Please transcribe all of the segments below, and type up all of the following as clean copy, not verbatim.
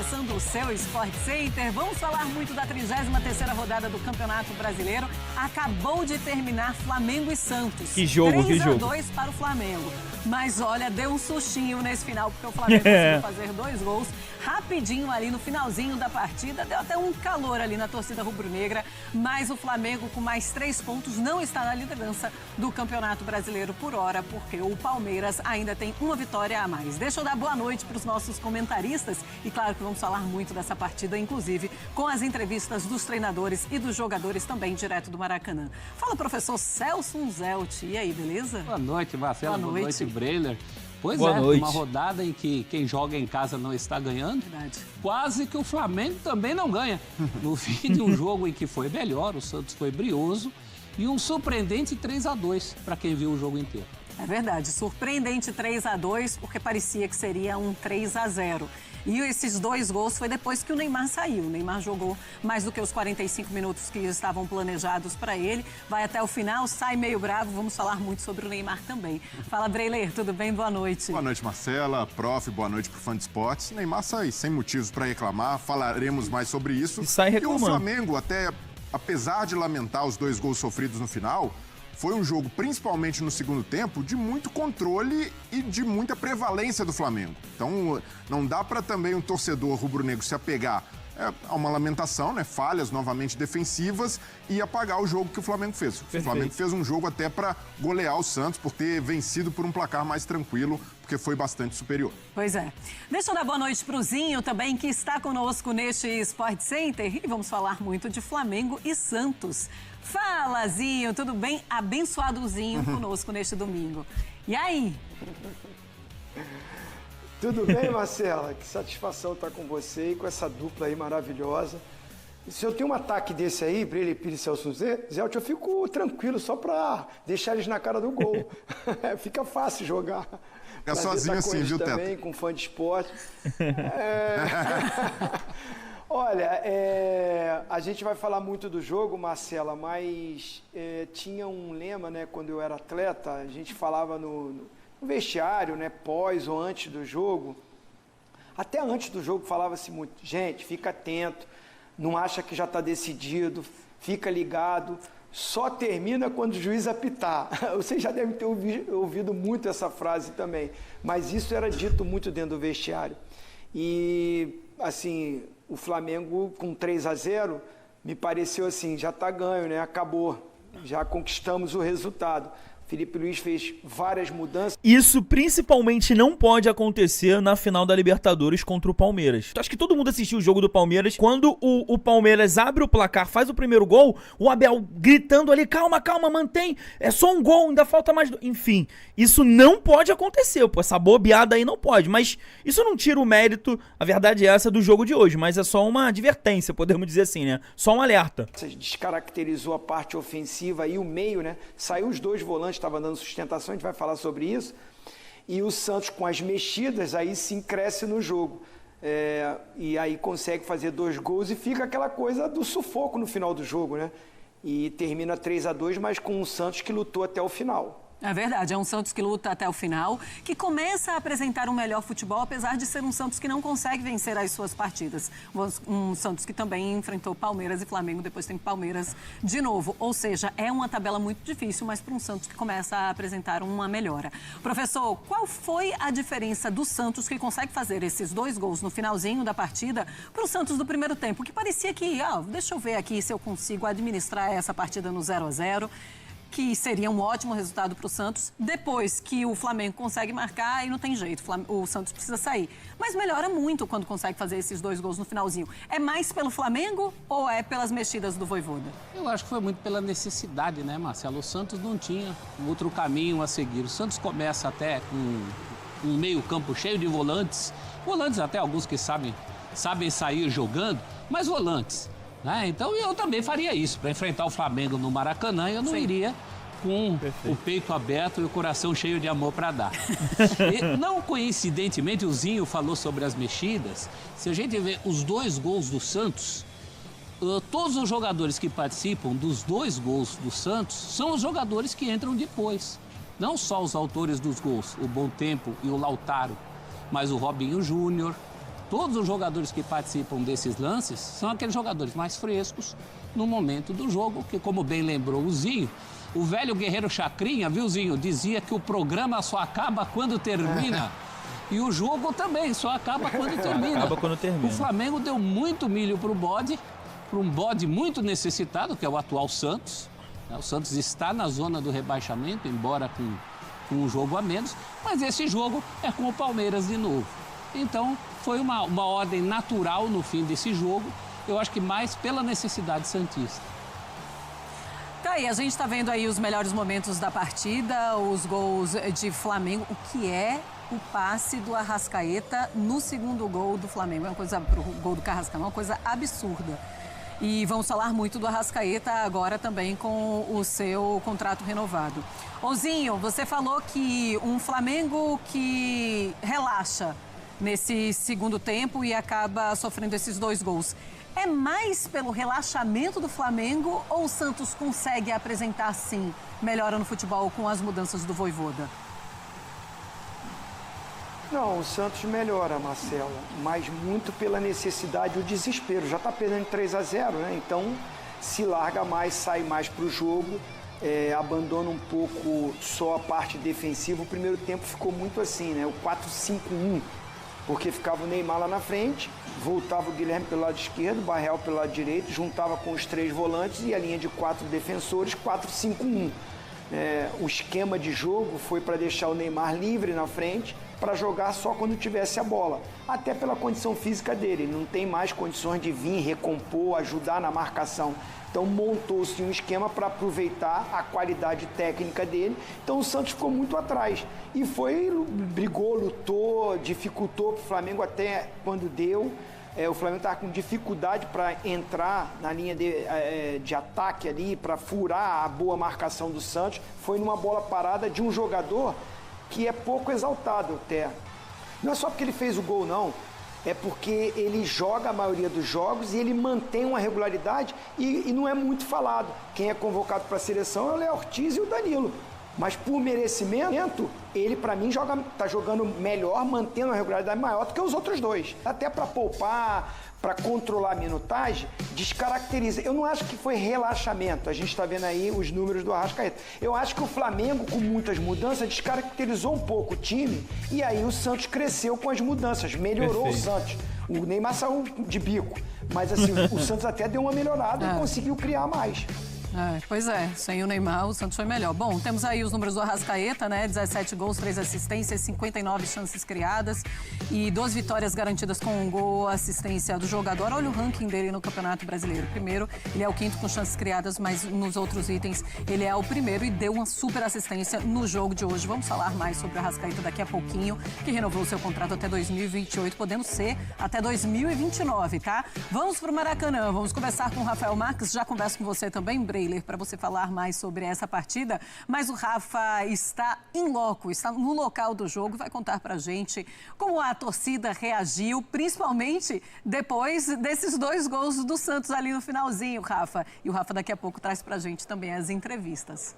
começando o seu Sport Center. Vamos falar muito da 33ª rodada do Campeonato Brasileiro. Acabou de terminar Flamengo e Santos. Que jogo, que jogo. 3-2 para o Flamengo. Mas olha, deu um sustinho nesse final, porque o Flamengo conseguiu fazer 2 gols rapidinho ali no finalzinho da partida. Deu até um calor ali na torcida rubro-negra, mas o Flamengo com mais 3 pontos não está na liderança do Campeonato Brasileiro por hora, porque o Palmeiras ainda tem uma vitória a mais. Deixa eu dar boa noite para os nossos comentaristas e claro que vamos falar muito dessa partida, inclusive com as entrevistas dos treinadores e dos jogadores também direto do Maracanã. Fala, professor Celso Unzelt. E aí, beleza? Boa noite, Marcelo. Boa noite, Breiler. Pois Boa noite. Uma rodada em que quem joga em casa não está ganhando. Verdade. Quase que o Flamengo também não ganha. No fim de um jogo em que foi melhor, o Santos foi brioso e um surpreendente 3-2 para quem viu o jogo inteiro. É verdade, surpreendente 3-2, porque parecia que seria um 3-0. E esses 2 gols foi depois que o Neymar saiu. O Neymar jogou mais do que os 45 minutos que estavam planejados para ele. Vai até o final, sai meio bravo. Vamos falar muito sobre o Neymar também. Fala, Breiler, tudo bem? Boa noite. Boa noite, Marcela, prof, boa noite pro fã de esportes. Neymar sai sem motivos para reclamar, falaremos mais sobre isso. E sai reclamando. E o Flamengo, até apesar de lamentar os 2 gols sofridos no final, foi um jogo, principalmente no segundo tempo, de muito controle e de muita prevalência do Flamengo. Então, não dá para também um torcedor rubro-negro se apegar a uma lamentação, né? Falhas novamente defensivas e apagar o jogo que o Flamengo fez. Perfeito. O Flamengo fez um jogo até para golear o Santos, por ter vencido por um placar mais tranquilo, porque foi bastante superior. Pois é. Deixa eu dar boa noite pro Zinho também, que está conosco neste Sport Center. E vamos falar muito de Flamengo e Santos. Fala, Zinho, tudo bem? Abençoadozinho conosco neste domingo. E aí? Tudo bem, Marcela? Que satisfação estar com você e com essa dupla aí maravilhosa. E se eu tenho um ataque desse aí, Breiler, Pires e Celso Zelt, eu fico tranquilo só para deixar eles na cara do gol. Fica fácil jogar. É sozinho assim, viu, Teto? Também, com fã de esporte. Olha, a gente vai falar muito do jogo, Marcela, mas tinha um lema, né, quando eu era atleta, a gente falava no vestiário, né, pós ou antes do jogo, até antes do jogo falava-se muito, gente, fica atento, não acha que já está decidido, fica ligado, só termina quando o juiz apitar. Vocês já devem ter ouvido muito essa frase também, mas isso era dito muito dentro do vestiário. E, assim, o Flamengo com 3-0, me pareceu assim, já está ganho, né? Acabou, já conquistamos o resultado. Felipe Luiz fez várias mudanças. Isso principalmente não pode acontecer na final da Libertadores contra o Palmeiras. Acho que todo mundo assistiu o jogo do Palmeiras. Quando o Palmeiras abre o placar, faz o primeiro gol, o Abel gritando ali, calma, calma, mantém, é só um gol, ainda falta mais... Enfim, isso não pode acontecer, pô, essa bobeada aí não pode. Mas isso não tira o mérito, a verdade é essa, do jogo de hoje. Mas é só uma advertência, podemos dizer assim, né? Só um alerta. Descaracterizou a parte ofensiva e o meio, né? Saiu os 2 volantes, estava dando sustentação, a gente vai falar sobre isso. E o Santos, com as mexidas, aí sim cresce no jogo. E aí consegue fazer 2 gols e fica aquela coisa do sufoco no final do jogo, né? E termina 3-2, mas com um Santos que lutou até o final. É verdade, é um Santos que luta até o final, que começa a apresentar um melhor futebol, apesar de ser um Santos que não consegue vencer as suas partidas. Um Santos que também enfrentou Palmeiras e Flamengo, depois tem Palmeiras de novo. Ou seja, é uma tabela muito difícil, mas para um Santos que começa a apresentar uma melhora. Professor, qual foi a diferença do Santos que consegue fazer esses 2 gols no finalzinho da partida para o Santos do primeiro tempo? Que parecia que, deixa eu ver aqui se eu consigo administrar essa partida no 0-0. Que seria um ótimo resultado para o Santos. Depois que o Flamengo consegue marcar, aí não tem jeito, o Santos precisa sair. Mas melhora muito quando consegue fazer esses 2 gols no finalzinho. É mais pelo Flamengo ou é pelas mexidas do Vojvoda? Eu acho que foi muito pela necessidade, né, Marcelo? O Santos não tinha outro caminho a seguir. O Santos começa até com um meio-campo cheio de volantes. Volantes até alguns que sabem sair jogando, mas volantes. Então eu também faria isso, para enfrentar o Flamengo no Maracanã, eu não iria com o peito aberto e o coração cheio de amor para dar. E, não coincidentemente, o Zinho falou sobre as mexidas. Se a gente vê os 2 gols do Santos, todos os jogadores que participam dos 2 gols do Santos são os jogadores que entram depois. Não só os autores dos gols, o Bom Tempo e o Lautaro, mas o Robinho Júnior. todos os jogadores que participam desses lances são aqueles jogadores mais frescos no momento do jogo, que, como bem lembrou o Zinho, o velho guerreiro Chacrinha, viu, Zinho, dizia que o programa só acaba quando termina. E o jogo também só acaba quando termina. Acaba quando termina. O Flamengo deu muito milho para o bode, para um bode muito necessitado, que é o atual Santos. O Santos está na zona do rebaixamento, embora com um jogo a menos, mas esse jogo é com o Palmeiras de novo. Então, foi uma ordem natural no fim desse jogo, eu acho que mais pela necessidade santista. Tá aí, a gente está vendo aí os melhores momentos da partida, os gols de Flamengo, o que é o passe do Arrascaeta no segundo gol do Flamengo. É uma coisa, pro gol do Carrascal, é uma coisa absurda. E vamos falar muito do Arrascaeta agora também com o seu contrato renovado. Ozinho, você falou que um Flamengo que relaxa nesse segundo tempo e acaba sofrendo esses 2 gols. É mais pelo relaxamento do Flamengo ou o Santos consegue apresentar, sim, melhora no futebol com as mudanças do Vojvoda? Não, o Santos melhora, Marcelo, mas muito pela necessidade e o desespero. Já está perdendo 3-0, né? Então se larga mais, sai mais para o jogo, abandona um pouco só a parte defensiva. O primeiro tempo ficou muito assim, né? O 4-5-1, porque ficava o Neymar lá na frente, voltava o Guilherme pelo lado esquerdo, o Barreal pelo lado direito, juntava com os 3 volantes e a linha de 4 defensores, 4-5-1. O esquema de jogo foi para deixar o Neymar livre na frente, para jogar só quando tivesse a bola. Até pela condição física dele, ele não tem mais condições de vir, recompor, ajudar na marcação. Então montou-se um esquema para aproveitar a qualidade técnica dele. Então o Santos ficou muito atrás. E brigou, lutou, dificultou para o Flamengo até quando deu. O Flamengo estava com dificuldade para entrar na linha de ataque ali, para furar a boa marcação do Santos. Foi numa bola parada de um jogador que é pouco exaltado até. Não é só porque ele fez o gol, não. É porque ele joga a maioria dos jogos e ele mantém uma regularidade e não é muito falado. Quem é convocado para a seleção é o Léo Ortiz e o Danilo. Mas por merecimento, ele para mim está jogando melhor, mantendo uma regularidade maior do que os outros 2. Até para poupar, para controlar a minutagem, descaracteriza. Eu não acho que foi relaxamento. A gente está vendo aí os números do Arrascaeta. Eu acho que o Flamengo, com muitas mudanças, descaracterizou um pouco o time e aí o Santos cresceu com as mudanças, melhorou o Santos. O Neymar saiu de bico, mas assim, o Santos até deu uma melhorada e conseguiu criar mais. Pois é, sem o Neymar o Santos foi melhor. Bom, temos aí os números do Arrascaeta, né? 17 gols, 3 assistências, 59 chances criadas e 2 vitórias garantidas com um gol, assistência do jogador. Olha o ranking dele no Campeonato Brasileiro. Primeiro, ele é o 5º com chances criadas, mas nos outros itens ele é o primeiro e deu uma super assistência no jogo de hoje. Vamos falar mais sobre o Arrascaeta daqui a pouquinho, que renovou seu contrato até 2028, podendo ser até 2029, tá? Vamos pro Maracanã, vamos conversar com o Rafael Marques, já converso com você também, Brei, para você falar mais sobre essa partida, mas o Rafa está em loco, está no local do jogo, vai contar pra gente como a torcida reagiu, principalmente depois desses 2 gols do Santos ali no finalzinho, Rafa. E o Rafa daqui a pouco traz pra gente também as entrevistas.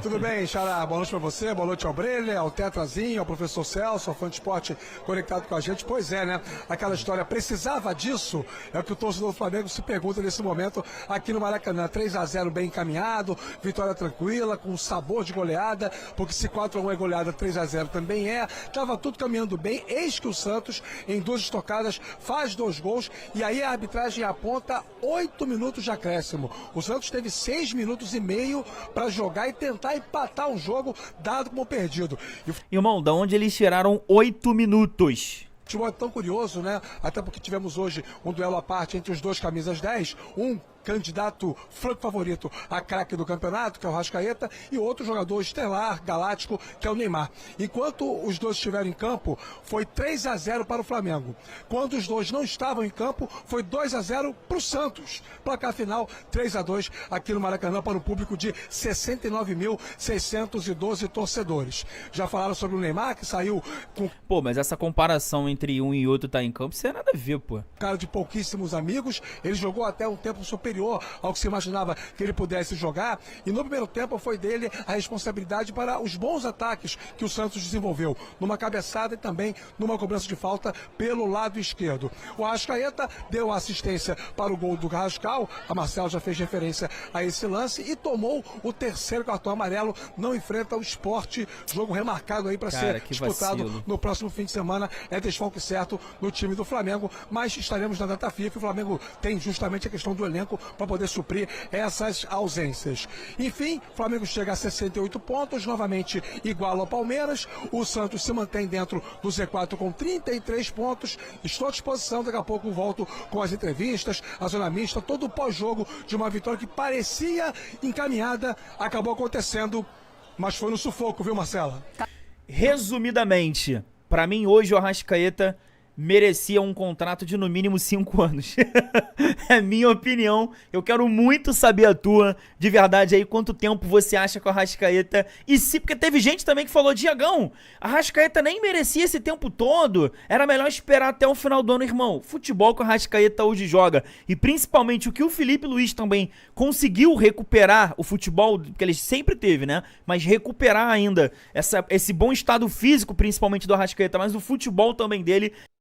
Tudo bem, Xará? Boa noite para você, boa noite ao Breler, ao Tetrazinho, ao professor Celso, ao fã de esporte conectado com a gente. Pois é, né? Aquela história, precisava disso? É o que o torcedor do Flamengo se pergunta nesse momento aqui no Maracanã. 3-0 bem encaminhado, vitória tranquila, com sabor de goleada, porque se 4-1 é goleada, 3-0 também é. Estava tudo caminhando bem, eis que o Santos, em 2 estocadas, faz 2 gols e aí a arbitragem aponta 8 minutos de acréscimo. O Santos teve 6 minutos e meio para jogar e tentar empatar um jogo dado como perdido. Irmão, da onde eles tiraram 8 minutos? O futebol é tão curioso, né? Até porque tivemos hoje um duelo à parte entre os 2 camisas 10, um candidato franco favorito a craque do campeonato, que é o Arrascaeta, e outro jogador estelar, galáctico, que é o Neymar. Enquanto os 2 estiveram em campo, foi 3-0 para o Flamengo. Quando os 2 não estavam em campo, foi 2-0 para o Santos. Placar final, 3-2 aqui no Maracanã para um público de 69.612 torcedores. Já falaram sobre o Neymar, que saiu com... Pô, mas essa comparação entre um e outro tá em campo, isso é nada a ver, pô. Cara de pouquíssimos amigos, ele jogou até um tempo superior superior ao que se imaginava que ele pudesse jogar, e no primeiro tempo foi dele a responsabilidade para os bons ataques que o Santos desenvolveu, numa cabeçada e também numa cobrança de falta pelo lado esquerdo. O Arrascaeta deu assistência para o gol do Carrascal, a Marcelo já fez referência a esse lance, e tomou o terceiro cartão amarelo, não enfrenta o Sport, jogo remarcado aí para ser disputado vacilo. no próximo fim de semana, é desfalque certo no time do Flamengo, mas estaremos na data FIFA, o Flamengo tem justamente a questão do elenco para poder suprir essas ausências. Enfim, o Flamengo chega a 68 pontos, novamente igual ao Palmeiras, o Santos se mantém dentro do Z4 com 33 pontos, estou à disposição, daqui a pouco volto com as entrevistas, a zona mista, todo o pós-jogo de uma vitória que parecia encaminhada, acabou acontecendo, mas foi no sufoco, viu, Marcela? Resumidamente, pra mim hoje o Arrascaeta merecia um contrato de no mínimo 5 anos. É minha opinião. Eu quero muito saber a tua, de verdade aí, quanto tempo você acha que o Arrascaeta... E se, porque teve gente também que falou, Diagão, a Arrascaeta nem merecia esse tempo todo, era melhor esperar até o final do ano, irmão. Futebol que o Arrascaeta hoje joga, e principalmente o que o Felipe Luiz também conseguiu recuperar, o futebol que ele sempre teve, né? Mas recuperar ainda esse bom estado físico, principalmente do Arrascaeta, mas o futebol também dele,